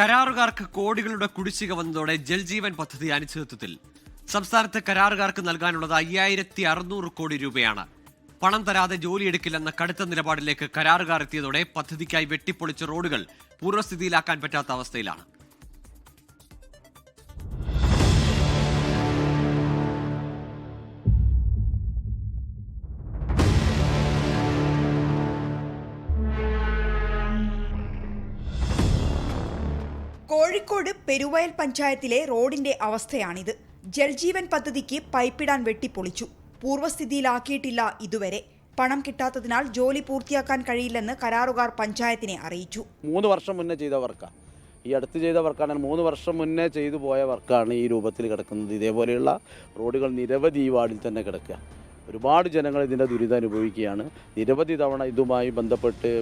കരാറുകാർക്ക് കോടികളുടെ കുടിശ്ശിക വന്നതോടെ ജൽജീവൻ പദ്ധതി അനിശ്ചിതത്വത്തിൽ. സംസ്ഥാനത്ത് കരാറുകാർക്ക് നൽകാനുള്ളത് 5600 കോടി രൂപയാണ്. പണം തരാതെ ജോലിയെടുക്കില്ലെന്ന കടുത്ത നിലപാടിലേക്ക് കരാറുകാർ എത്തിയതോടെ പദ്ധതിക്കായി വെട്ടിപ്പൊളിച്ച റോഡുകൾ പൂർവ്വസ്ഥിതിയിലാക്കാൻ പറ്റാത്ത അവസ്ഥയിലാണ്. കോഴിക്കോട് പെരുവയൽ പഞ്ചായത്തിലെ റോഡിന്റെ അവസ്ഥയാണിത്. ജൽജീവൻ പദ്ധതിക്ക് പൈപ്പിടാൻ വെട്ടിപ്പൊളിച്ചു. പൂർവ്വസ്ഥിതിയിലാക്കിയിട്ടില്ല ഇതുവരെ. പണം കിട്ടാത്തതിനാൽ ജോലി പൂർത്തിയാക്കാൻ കഴിയില്ലെന്ന് കരാറുകാർ പഞ്ചായത്തിനെ അറിയിച്ചു. 3 വർഷം മുന്നേ ചെയ്ത വർക്കാണ്, ഈ അടുത്ത് ചെയ്ത വർക്കാണ്. 3 വർഷം മുന്നേ ചെയ്തു പോയ വർക്കാണ് ഈ രൂപത്തിൽ കിടക്കുന്നത്. ഇതേപോലെയുള്ള റോഡുകൾ നിരവധി ഈ വാർഡിൽ തന്നെ കിടക്കുക. ഒരുപാട് ജനങ്ങൾ ഇതിൻ്റെ ദുരിതം അനുഭവിക്കുകയാണ്. നിരവധി തവണ ഇതുമായി ബന്ധപ്പെട്ട്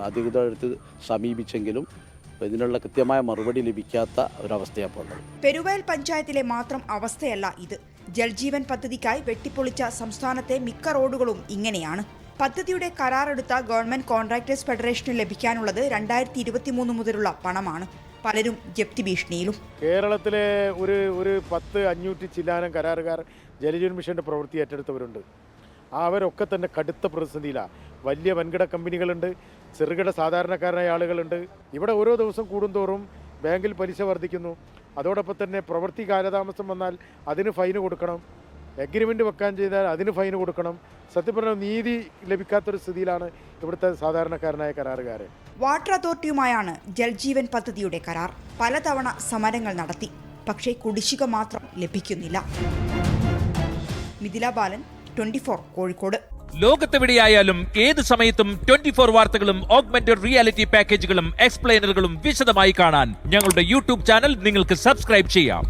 അധികൃതരെടുത്ത് സമീപിച്ചെങ്കിലും ഇതിനുള്ള കൃത്യമായ മറുപടി ലഭിക്കാത്ത ഒരവസ്ഥയാണ് ഉള്ളത്. പെരുവയൽ പഞ്ചായത്തിലെ മാത്രം അവസ്ഥയല്ല ഇത്. ജൽജീവൻ പദ്ധതിക്കായി വെട്ടിപ്പൊളിച്ച സംസ്ഥാനത്തെ മിക്ക റോഡുകളും ഇങ്ങനെയാണ്. പദ്ധതിയുടെ കരാറെടുത്ത ഗവൺമെന്റ് കോൺട്രാക്ടേഴ്സ് ഫെഡറേഷന് ലഭിക്കാനുള്ളത് 2023 മുതലുള്ള പണമാണ്. പലരും ജപ്തി ഭീഷണിയിലും. കേരളത്തിലെ ഒരു 500 ചില്ലാനം കരാറുകാർ ജലജീവൻ മിഷന്റെ പ്രവൃത്തി ഏറ്റെടുത്തവരുണ്ട്. അവരൊക്കെ തന്നെ കടുത്ത പ്രതിസന്ധിയിലാണ്. വലിയ വൻകിട കമ്പനികളുണ്ട്, ചെറുകിട സാധാരണക്കാരായ ആളുകളുണ്ട്. ഇവിടെ ഓരോ ദിവസം കൂടുന്തോറും ബാങ്കിൽ പലിശ വർദ്ധിക്കുന്നു. അതോടൊപ്പം തന്നെ പ്രവൃത്തി കാലതാമസം വന്നാൽ അതിന് ഫൈന് കൊടുക്കണം, എഗ്രിമെൻ്റ് വെക്കാൻ ചെയ്താൽ അതിന് ഫൈന് കൊടുക്കണം. സത്യം പറഞ്ഞാൽ നീതി ലഭിക്കാത്തൊരു സ്ഥിതിയിലാണ് ഇവിടുത്തെ സാധാരണക്കാരനായ കരാറുകാരൻ. വാട്ടർ അതോറിറ്റിയുമായാണ് ജൽജീവൻ പദ്ധതിയുടെ കരാർ. പലതവണ സമരങ്ങൾ നടത്തി, പക്ഷേ കുടിശ്ശിക മാത്രം ലഭിക്കുന്നില്ല. മിഥില ബാലൻ, 24 കോഴിക്കോട്. ലോകത്തെവിടെയായാലും ഏത് സമയത്തും 24 വാർത്തകളും ഓഗ്മെന്റഡ് റിയാലിറ്റി പാക്കേജുകളും എക്സ്പ്ലെയിനറുകളും വിശദമായി കാണാൻ ഞങ്ങളുടെ യൂട്യൂബ് ചാനൽ നിങ്ങൾക്ക് സബ്സ്ക്രൈബ് ചെയ്യാം.